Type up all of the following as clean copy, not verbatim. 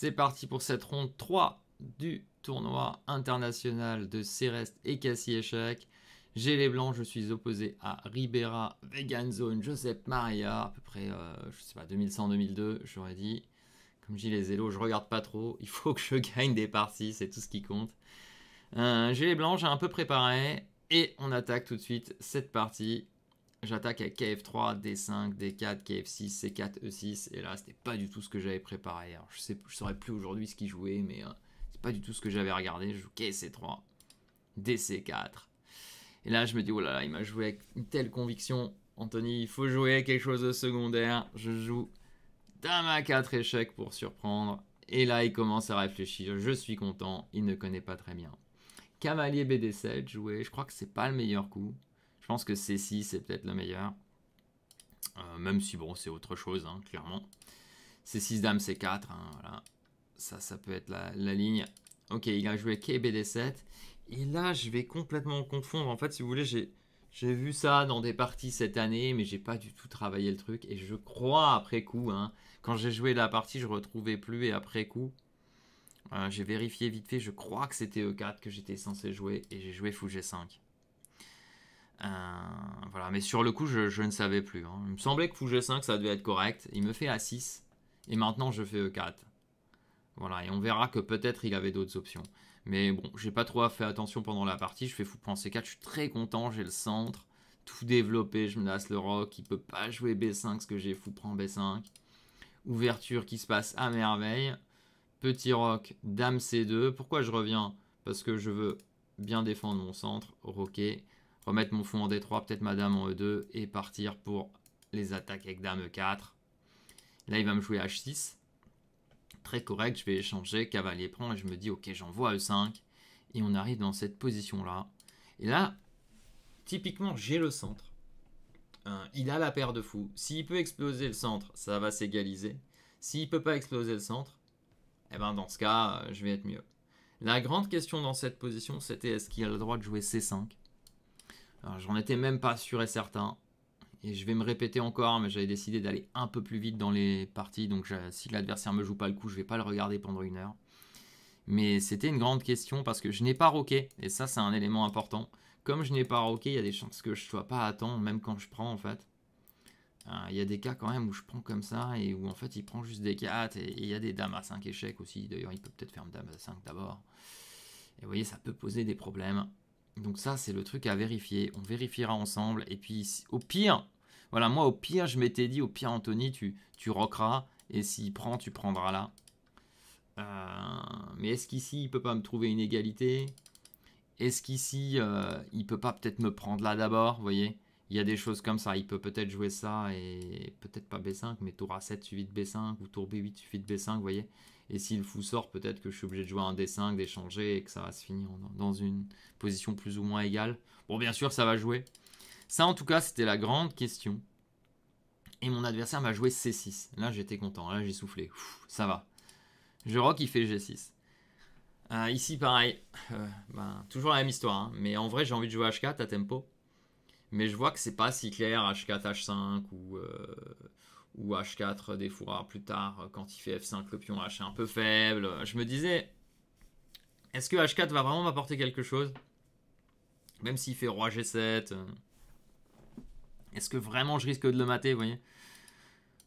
C'est parti pour cette ronde 3 du tournoi international de Céreste et Cassis-Échecs. J'ai les blancs, je suis opposé à Ribera, Vegan Zone, Josep Maria, à peu près, je sais pas, 2100-2002, j'aurais dit. Comme je dis, les élos, je regarde pas trop. Il faut que je gagne des parties, c'est tout ce qui compte. J'ai les blancs, j'ai un peu préparé. Et on attaque tout de suite cette partie. J'attaque avec KF3, D5, D4, KF6, C4, E6. Et là, c'était pas du tout ce que j'avais préparé. Alors, je saurais plus aujourd'hui ce qu'il jouait, mais c'est pas du tout ce que j'avais regardé. Je joue KC3, DC4. Et là, je me dis, oh là là, il m'a joué avec une telle conviction. Anthony, il faut jouer quelque chose de secondaire. Je joue Dame à 4 échecs pour surprendre. Et là, il commence à réfléchir. Je suis content. Il ne connaît pas très bien. Cavalier BD7, joué. Je crois que c'est pas le meilleur coup. Je pense que C6 c'est peut-être le meilleur. Même si bon, c'est autre chose, hein, clairement. C6 Dame C4, hein, voilà. Ça peut être la ligne. Ok, il a joué KBD7. Et là, je vais complètement confondre. En fait, si vous voulez, j'ai vu ça dans des parties cette année, mais j'ai pas du tout travaillé le truc. Et je crois, après coup, hein, quand j'ai joué la partie, je retrouvais plus. Et après coup, j'ai vérifié vite fait. Je crois que c'était E4 que j'étais censé jouer. Et j'ai joué Fou G5. Voilà, mais sur le coup, je ne savais plus. Hein. Il me semblait que Fou G5, ça devait être correct. Il me fait A6. Et maintenant, je fais E4. Voilà, et on verra que peut-être il avait d'autres options. Mais bon, j'ai pas trop fait attention pendant la partie. Je fais fou prendre C4. Je suis très content. J'ai le centre. Tout développé. Je menace le roc. Il peut pas jouer B5 ce que j'ai fou prend B5. Ouverture qui se passe à merveille. Petit roc. Dame C2. Pourquoi je reviens? Parce que je veux bien défendre mon centre. Roquer. Remettre mon fond en D3. Peut-être ma dame en E2. Et partir pour les attaques avec dame E4. Là, il va me jouer H6. Très correct, je vais échanger, cavalier prend et je me dis ok, j'envoie E5 et on arrive dans cette position là. Et là, typiquement, j'ai le centre. Il a la paire de fous. S'il peut exploser le centre, ça va s'égaliser. S'il peut pas exploser le centre, eh ben dans ce cas, je vais être mieux. La grande question dans cette position, c'était est-ce qu'il a le droit de jouer C5? J'en étais même pas sûr et certain. Et je vais me répéter encore, mais j'avais décidé d'aller un peu plus vite dans les parties. Donc si l'adversaire me joue pas le coup, je vais pas le regarder pendant 1 heure. Mais c'était une grande question parce que je n'ai pas roqué. Et ça, c'est un élément important. Comme je n'ai pas roqué, il y a des chances que je ne sois pas à attendre, même quand je prends en fait. Il y a des cas quand même où je prends comme ça et où en fait il prend juste des 4 et il y a des dames à 5 échecs aussi. D'ailleurs, il peut peut-être faire une dame à 5 d'abord. Et vous voyez, ça peut poser des problèmes. Donc ça, c'est le truc à vérifier. On vérifiera ensemble. Et puis, au pire, voilà, moi, au pire, je m'étais dit, au pire, Anthony, tu rockeras. Et s'il prend, tu prendras là. Mais est-ce qu'ici, il peut pas me trouver une égalité? Est-ce qu'ici, il peut pas peut-être me prendre là d'abord? Vous voyez, il y a des choses comme ça. Il peut peut-être jouer ça et peut-être pas B5, mais tour A7 suivi de B5 ou tour B8 suivi de B5, vous voyez. Et si le fou sort, peut-être que je suis obligé de jouer un D5, d'échanger et que ça va se finir dans une position plus ou moins égale. Bon, bien sûr, ça va jouer. Ça, en tout cas, c'était la grande question. Et mon adversaire m'a joué C6. Là, j'étais content. Là, j'ai soufflé. Ça va. Je rock, il fait G6. Ici, pareil. Toujours la même histoire. Hein. Mais en vrai, j'ai envie de jouer H4 à tempo. Mais je vois que c'est pas si clair H4, H5 ou H4 des fous rares plus tard. Quand il fait F5, le pion H est un peu faible. Je me disais, est-ce que H4 va vraiment m'apporter quelque chose? Même s'il fait roi G7. Est-ce que vraiment je risque de le mater, vous voyez?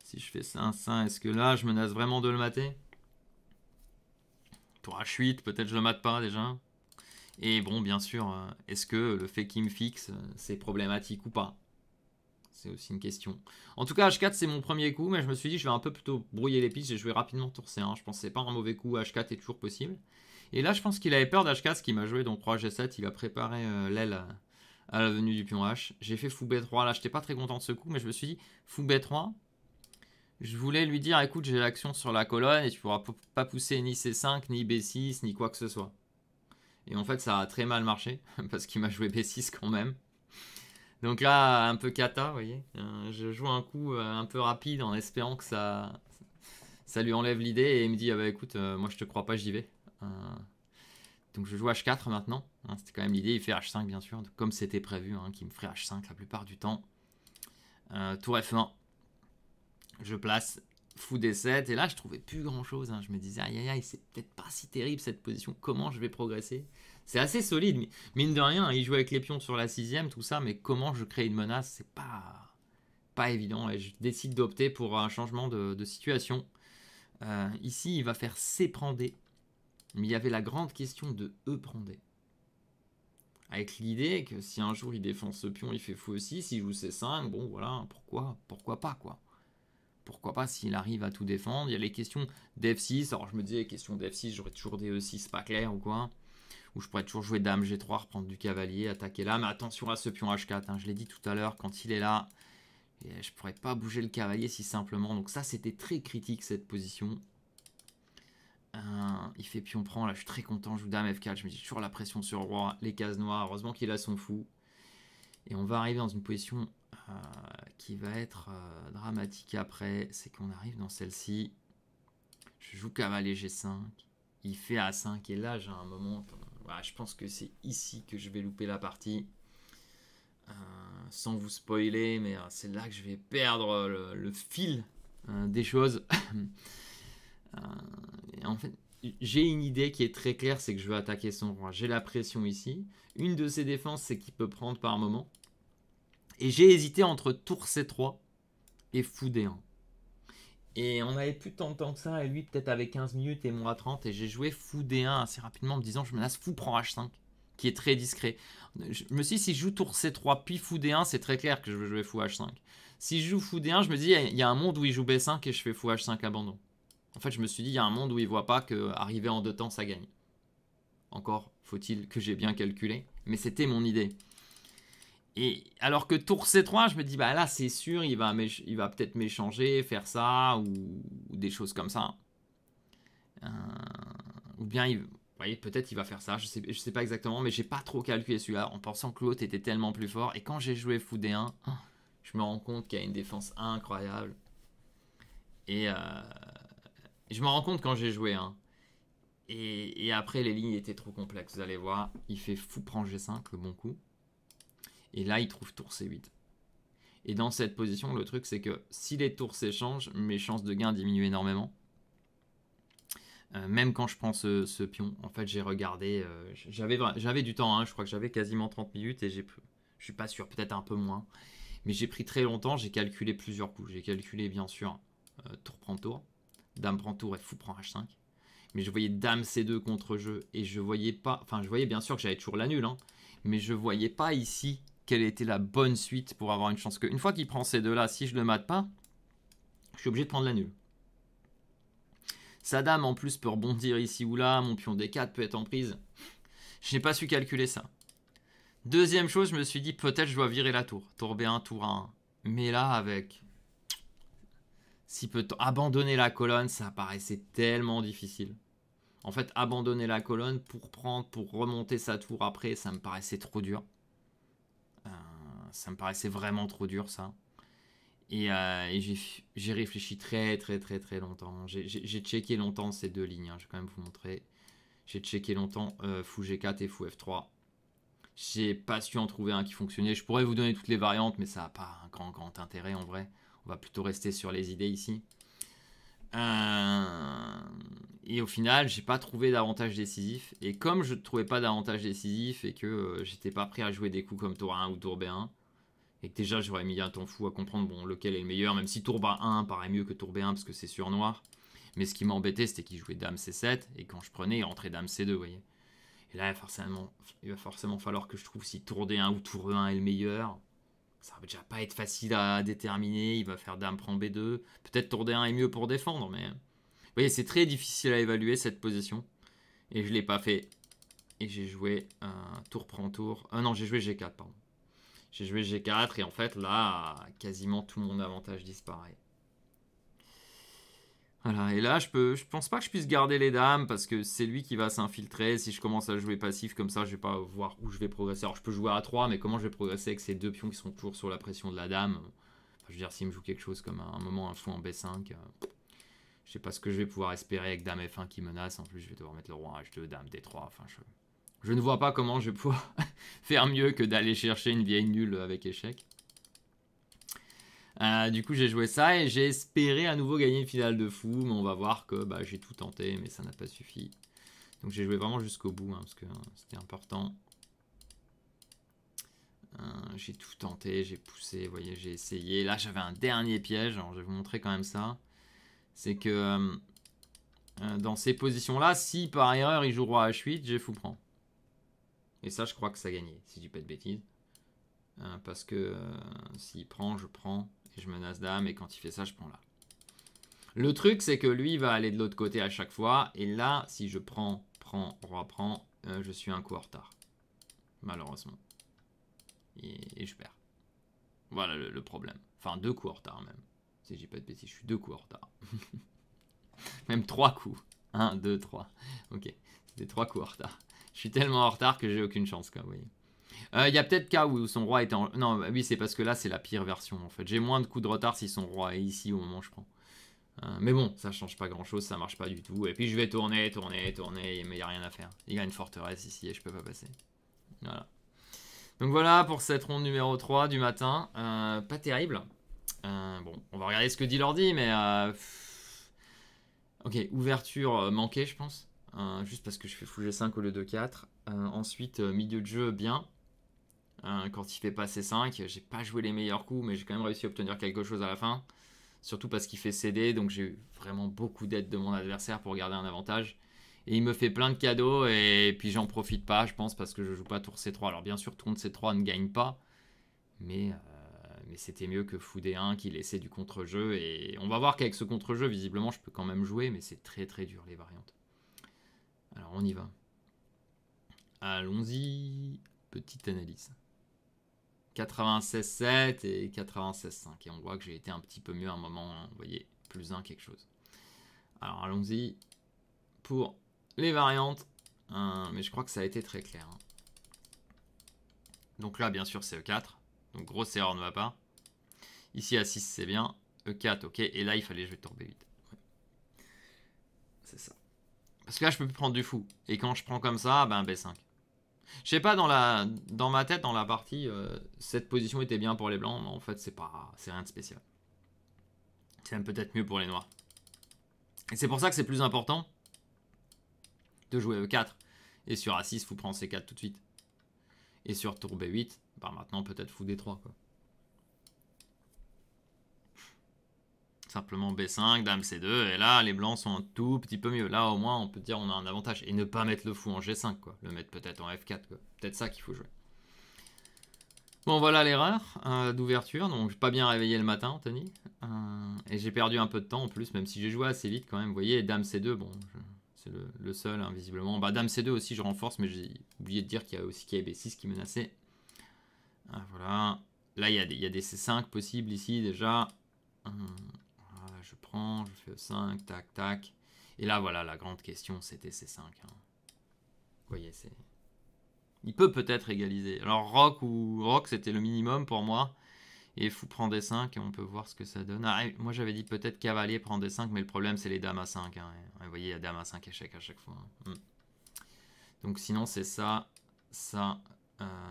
Si je fais ça, est-ce que là, je menace vraiment de le mater? Tour H8, peut-être je le mate pas déjà. Et bon, bien sûr, est-ce que le fait qu'il me fixe, c'est problématique ou pas? C'est aussi une question. En tout cas, H4, c'est mon premier coup, mais je me suis dit, je vais un peu plutôt brouiller les pistes. J'ai joué rapidement tour C1. Je pense que c'est pas un mauvais coup. H4 est toujours possible. Et là, je pense qu'il avait peur d'H4, ce qui m'a joué. Donc, roi G7, il a préparé l'aile à la venue du pion H. J'ai fait fou B3. Là, j'étais pas très content de ce coup, mais je me suis dit, fou B3. Je voulais lui dire, écoute, j'ai l'action sur la colonne et tu pourras pas pousser ni C5, ni B6, ni quoi que ce soit. Et en fait, ça a très mal marché, parce qu'il m'a joué B6 quand même. Donc là, un peu cata, vous voyez. Je joue un coup un peu rapide en espérant que ça lui enlève l'idée. Et il me dit, ah bah écoute, moi je te crois pas, j'y vais. Donc je joue H4 maintenant. Hein, c'était quand même l'idée, il fait H5 bien sûr, comme c'était prévu, hein, qu'il me ferait H5 la plupart du temps. Tour F1. Je place fou D7, et là je trouvais plus grand chose, hein. Je me disais aïe aïe aïe, c'est peut-être pas si terrible cette position, comment je vais progresser? C'est assez solide, mais mine de rien, il joue avec les pions sur la 6ème, tout ça, mais comment je crée une menace, c'est pas évident, et je décide d'opter pour un changement de situation. Ici il va faire C prend D, mais il y avait la grande question de E prend D. Avec l'idée que si un jour il défend ce pion, il fait fou aussi, s'il joue C5, bon voilà, pourquoi pas quoi. Pourquoi pas s'il arrive à tout défendre. Il y a les questions d'F6. Alors je me disais, question d'F6, j'aurais toujours des E6 pas clair ou quoi. Ou je pourrais toujours jouer Dame G3, reprendre du cavalier, attaquer là. Mais attention à ce pion H4. Hein. Je l'ai dit tout à l'heure, quand il est là, je pourrais pas bouger le cavalier si simplement. Donc ça, c'était très critique cette position. Il fait pion prend. Là, je suis très content. Je joue Dame F4. Je me dis toujours la pression sur le roi. Les cases noires. Heureusement qu'il a son fou. Et on va arriver dans une position qui va être dramatique après. C'est qu'on arrive dans celle-ci. Je joue cavalier G5. Il fait A5. Et là, j'ai un moment... je pense que c'est ici que je vais louper la partie. Sans vous spoiler, mais c'est là que je vais perdre le fil des choses. Et en fait, j'ai une idée qui est très claire, c'est que je veux attaquer son roi. J'ai la pression ici. Une de ses défenses, c'est qu'il peut prendre par moment. Et j'ai hésité entre tour C3 et fou D1. Et on avait plus tant de temps que ça, et lui peut-être avec 15 minutes et moi 30, et j'ai joué fou D1 assez rapidement en me disant je menace fou prend H5, qui est très discret. Je me suis dit si je joue tour C3 puis fou D1, c'est très clair que je veux jouer fou H5. Si je joue fou D1, je me dis il y a un monde où il joue B5 et je fais fou H5 abandon. En fait je me suis dit il y a un monde où il voit pas qu'arriver en 2 temps ça gagne. Encore faut-il que j'ai bien calculé, mais c'était mon idée. Et alors que tour C3, je me dis, bah là, c'est sûr, il va peut-être m'échanger, faire ça, ou des choses comme ça. Ou bien, vous voyez, peut-être il va faire ça, je sais pas exactement, mais j'ai pas trop calculé celui-là, en pensant que l'autre était tellement plus fort. Et quand j'ai joué fou D1, je me rends compte qu'il y a une défense incroyable. Et je me rends compte quand j'ai joué. Et après, les lignes étaient trop complexes, vous allez voir. Il fait fou prend G5, le bon coup. Et là, il trouve tour C8. Et dans cette position, le truc, c'est que si les tours s'échangent, mes chances de gain diminuent énormément. Même quand je prends ce pion, en fait, j'ai regardé. J'avais du temps, je crois que j'avais quasiment 30 minutes et je suis pas sûr, peut-être un peu moins. Mais j'ai pris très longtemps, j'ai calculé plusieurs coups. J'ai calculé, bien sûr, tour prend tour, dame prend tour et fou prend H5. Mais je voyais dame C2 contre jeu et je voyais pas. Enfin, je voyais bien sûr que j'avais toujours la nulle, mais je voyais pas ici quelle était la bonne suite pour avoir une chance. Une fois qu'il prend ces deux-là, si je le mate pas, je suis obligé de prendre la nulle. Sa dame en plus peut rebondir ici ou là, mon pion D4 peut être en prise. Je n'ai pas su calculer ça. Deuxième chose, je me suis dit peut-être je dois virer la tour. Tour B1, tour A1. Mais là, avec si peu de temps, abandonner la colonne, ça paraissait tellement difficile. En fait, abandonner la colonne pour remonter sa tour après, ça me paraissait trop dur. Ça me paraissait vraiment trop dur, ça. Et j'ai réfléchi très longtemps. J'ai checké longtemps ces deux lignes. Je vais quand même vous montrer. J'ai checké longtemps fou G4 et fou F3. J'ai pas su en trouver un qui fonctionnait. Je pourrais vous donner toutes les variantes, mais ça n'a pas un grand intérêt en vrai. On va plutôt rester sur les idées ici. Et au final, j'ai pas trouvé d'avantage décisif. Et comme je ne trouvais pas d'avantage décisif et que j'étais pas prêt à jouer des coups comme tour 1 ou tour B1, et que déjà j'aurais mis un temps fou à comprendre lequel est le meilleur, même si tour A1 paraît mieux que tour B1 parce que c'est sur noir. Mais ce qui m'embêtait, c'était qu'il jouait dame C7, et quand je prenais, il rentrait dame C2, vous voyez. Et là, il va forcément falloir que je trouve si tour D1 ou tour E1 est le meilleur. Ça va déjà pas être facile à déterminer, il va faire dame prend B2. Peut-être tour D1 est mieux pour défendre, mais... Vous voyez, c'est très difficile à évaluer cette position. Et je l'ai pas fait. Et j'ai joué tour prend tour. Non, j'ai joué G4, pardon. J'ai joué G4 et en fait là, quasiment tout mon avantage disparaît. Voilà, et là je pense pas que je puisse garder les dames parce que c'est lui qui va s'infiltrer. Si je commence à jouer passif comme ça, je vais pas voir où je vais progresser. Alors je peux jouer à 3, mais comment je vais progresser avec ces deux pions qui sont toujours sur la pression de la dame? Enfin, je veux dire, s'il me joue quelque chose comme un moment un fou en B5, je sais pas ce que je vais pouvoir espérer avec dame F1 qui menace. En plus, je vais devoir mettre le roi en H2, dame D3. Enfin, je ne vois pas comment je vais pouvoir faire mieux que d'aller chercher une vieille nulle avec échec. Du coup, j'ai joué ça et j'ai espéré à nouveau gagner une finale de fou. Mais on va voir que bah, j'ai tout tenté, mais ça n'a pas suffi. Donc j'ai joué vraiment jusqu'au bout, hein, parce que c'était important. J'ai tout tenté, j'ai poussé, vous voyez, j'ai essayé. Là, j'avais un dernier piège. Alors, je vais vous montrer quand même ça. C'est que dans ces positions-là, si par erreur il joue roi H8, j'ai fou prend. Et ça, je crois que ça a gagné, si je dis pas de bêtises. Parce que s'il prend, je prends. Et je menace dame. Et quand il fait ça, je prends là. Le truc, c'est que lui, il va aller de l'autre côté à chaque fois. Et là, si je prends, roi prend, je suis un coup en retard. Malheureusement. Et je perds. Voilà le problème. Enfin, 2 coups en retard même. Si je dis pas de bêtises, je suis 2 coups en retard. Même 3 coups. 1, 2, 3. Ok. C'était 3 coups en retard. Je suis tellement en retard que j'ai aucune chance, quoi, vous voyez. Il y a peut-être cas où son roi était en... Non, oui, c'est parce que là, c'est la pire version, en fait. J'ai moins de coups de retard si son roi est ici au moment où je prends. Mais bon, ça change pas grand-chose, ça marche pas du tout. Et puis, je vais tourner, mais il n'y a rien à faire. Il y a une forteresse ici et je peux pas passer. Voilà. Donc voilà pour cette ronde numéro 3 du matin. Pas terrible. Bon, on va regarder ce que dit l'ordi, mais... Ok, ouverture manquée, je pense. Juste parce que je fais fou G5 au lieu de 4. Ensuite, milieu de jeu, bien. Quand il fait passer 5, j'ai pas joué les meilleurs coups, mais j'ai quand même réussi à obtenir quelque chose à la fin. Surtout parce qu'il fait céder, donc j'ai eu vraiment beaucoup d'aide de mon adversaire pour garder un avantage. Et il me fait plein de cadeaux, et puis j'en profite pas, je pense, parce que je joue pas tour C3. Alors bien sûr, tour C3 ne gagne pas, mais c'était mieux que fou D1 qui laissait du contre-jeu. Et on va voir qu'avec ce contre-jeu, visiblement, je peux quand même jouer, mais c'est très très dur les variantes. Alors on y va. Allons-y. Petite analyse. 96,7 et 96,5. Et on voit que j'ai été un petit peu mieux à un moment. Hein, vous voyez, plus 1 quelque chose. Alors allons-y pour les variantes. Mais je crois que ça a été très clair. Hein. Donc là, bien sûr, c'est E4. Donc grosse erreur ne va pas. Ici, A6, c'est bien. E4, ok. Et là, il fallait jouer tour B8. Ouais. C'est ça. Parce que là, je peux plus prendre du fou. Et quand je prends comme ça, ben B5. Je sais pas, dans ma tête, dans la partie, cette position était bien pour les blancs, mais en fait, c'est rien de spécial. C'est même peut-être mieux pour les noirs. Et c'est pour ça que c'est plus important de jouer E4. Et sur A6, fou prend C4 tout de suite. Et sur tour B8, bah maintenant peut-être fou D3, quoi. Simplement B5, dame C2, et là, les blancs sont un tout petit peu mieux. Là, au moins, on peut dire on a un avantage. Et ne pas mettre le fou en G5, quoi. Le mettre peut-être en F4, quoi. Peut-être ça qu'il faut jouer. Bon, voilà l'erreur d'ouverture. Donc, j'ai pas bien réveillé le matin, Anthony. Et j'ai perdu un peu de temps en plus, même si j'ai joué assez vite quand même. Vous voyez, dame C2, bon, c'est le seul, hein, visiblement. Bah, dame C2 aussi, je renforce, mais j'ai oublié de dire qu'il y a aussi B6 qui menaçait. Voilà. Là, il y a des C5 possibles ici déjà. Voilà, je prends, je fais E5, tac, tac. Et là, voilà, la grande question, c'était C5. Hein. Vous voyez, c'est... Il peut peut-être égaliser. Alors, Rock, c'était le minimum pour moi. Et fou prend D5 et on peut voir ce que ça donne. Ah, moi, j'avais dit peut-être cavalier prend D5, mais le problème, c'est les dames à 5. Hein. Vous voyez, il y a dame à 5 échec à chaque fois. Hein. Donc, sinon, c'est ça, ça...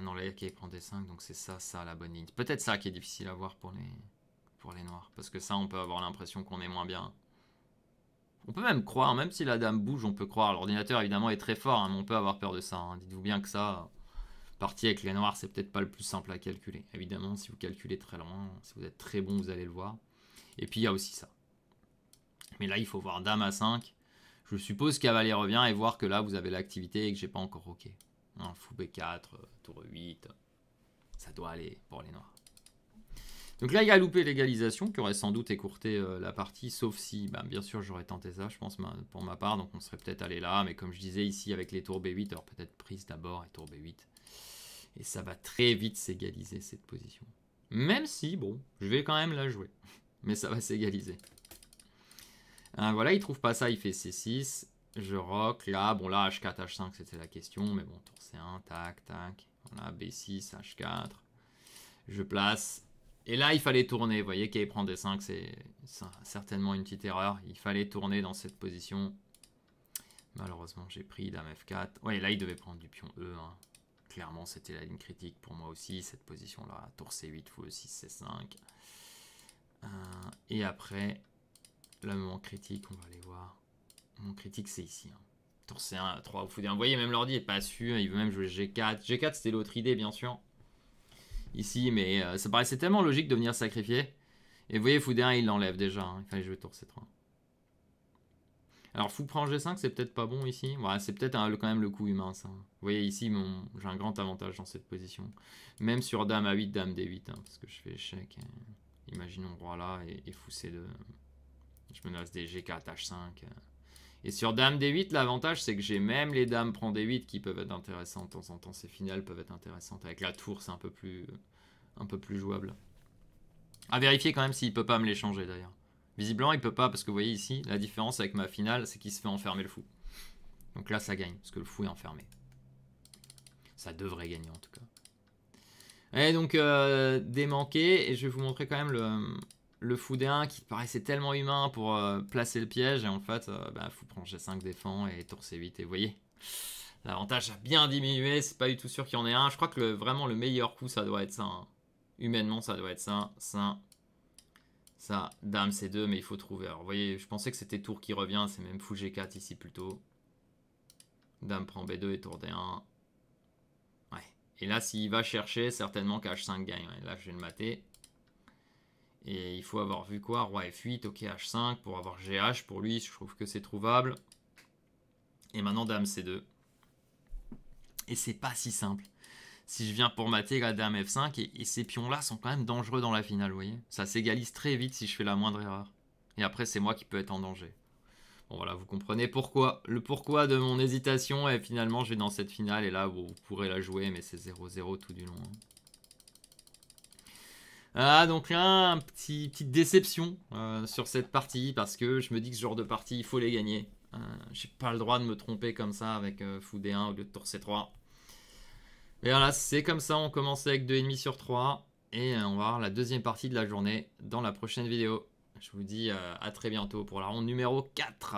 non, là, il prend D5, donc c'est ça, la bonne ligne. Peut-être ça qui est difficile à voir pour les noirs. Parce que ça, on peut avoir l'impression qu'on est moins bien. On peut même croire, même si la dame bouge, on peut croire. L'ordinateur, évidemment, est très fort, hein, mais on peut avoir peur de ça. Hein. Dites-vous bien que ça, partie avec les noirs, c'est peut-être pas le plus simple à calculer. Évidemment, si vous calculez très loin, si vous êtes très bon, vous allez le voir. Et puis, il y a aussi ça. Mais là, il faut voir dame à 5. Je suppose cavalier revient et voir que là, vous avez l'activité et que j'ai pas encore OK. Hein, fou B4, tour 8. Ça doit aller pour les noirs. Donc là, il a loupé l'égalisation qui aurait sans doute écourté la partie, sauf si, bah, bien sûr, j'aurais tenté ça, je pense, pour ma part. Donc on serait peut-être allé là, mais comme je disais ici avec les tours B8, alors peut-être prise d'abord et tour B8. Et ça va très vite s'égaliser cette position. Même si, bon, je vais quand même la jouer. Mais ça va s'égaliser. Voilà, il trouve pas ça, il fait C6. Je rock, là, bon là, H4, H5, c'était la question. Mais bon, tour C1, tac, tac. Voilà, B6, H4. Je place... Et là, il fallait tourner. Vous voyez qu'il prend D5, c'est certainement une petite erreur. Il fallait tourner dans cette position. Malheureusement, j'ai pris dame F4. Ouais, là, il devait prendre du pion E. Hein. Clairement, c'était la ligne critique pour moi aussi, cette position-là. Tour C8, fou E6, C5. Et après, le moment critique, on va aller voir. Le moment critique, c'est ici. Hein. Tour C1, 3 au fou D1. Vous voyez, même l'ordi est pas sûr. Il veut même jouer G4. G4, c'était l'autre idée, bien sûr. Ici, mais ça paraissait tellement logique de venir sacrifier. Et vous voyez, fou D1, il l'enlève déjà. Hein. Il fallait jouer tour C3. Alors, fou prend G5, c'est peut-être pas bon ici. Ouais, c'est peut-être quand même le coup humain, ça. Vous voyez, ici, j'ai un grand avantage dans cette position. Même sur dame A8, dame D8, hein, parce que je fais échec. Imaginons roi là et fou C2. Je menace des G4, H5. Et sur dame D8, l'avantage, c'est que j'ai même les dames prend D8 qui peuvent être intéressantes de temps en temps. Ces finales peuvent être intéressantes. Avec la tour, c'est un peu plus jouable. À vérifier quand même s'il peut pas me les changer, d'ailleurs. Visiblement, il peut pas, parce que vous voyez ici, la différence avec ma finale, c'est qu'il se fait enfermer le fou. Donc là, ça gagne, parce que le fou est enfermé. Ça devrait gagner, en tout cas. Et donc, démanqué, et je vais vous montrer quand même le fou D1 qui paraissait tellement humain pour placer le piège, et en fait, fou prend G5 défend, et tour C8, et vous voyez, l'avantage a bien diminué, c'est pas du tout sûr qu'il y en ait un. Je crois que vraiment le meilleur coup, ça doit être ça. Hein. Humainement, ça doit être ça, ça, dame C2, mais il faut trouver. Alors, vous voyez, je pensais que c'était tour qui revient, c'est même fou G4 ici plutôt. Dame prend B2 et tour D1. Ouais. Et là, s'il va chercher, certainement qu'H5 gagne. Ouais. Là, je vais le mater. Et il faut avoir vu quoi? Roi F8, ok, H5 pour avoir GH. Pour lui, je trouve que c'est trouvable. Et maintenant, dame C2. Et c'est pas si simple. Si je viens pour mater la dame F5, et ces pions-là sont quand même dangereux dans la finale, vous voyez. Ça s'égalise très vite si je fais la moindre erreur. Et après, c'est moi qui peux être en danger. Bon, voilà, vous comprenez pourquoi. Le pourquoi de mon hésitation, et finalement, je vais dans cette finale, et là, vous pourrez la jouer, mais c'est 0-0 tout du long. Ah, donc là, petite déception sur cette partie, parce que je me dis que ce genre de partie, il faut les gagner. J'ai pas le droit de me tromper comme ça avec fou D1 au lieu de tour C3. Et voilà, c'est comme ça, on commence avec 2,5 sur 3. Et on va voir la deuxième partie de la journée dans la prochaine vidéo. Je vous dis à très bientôt pour la ronde numéro 4.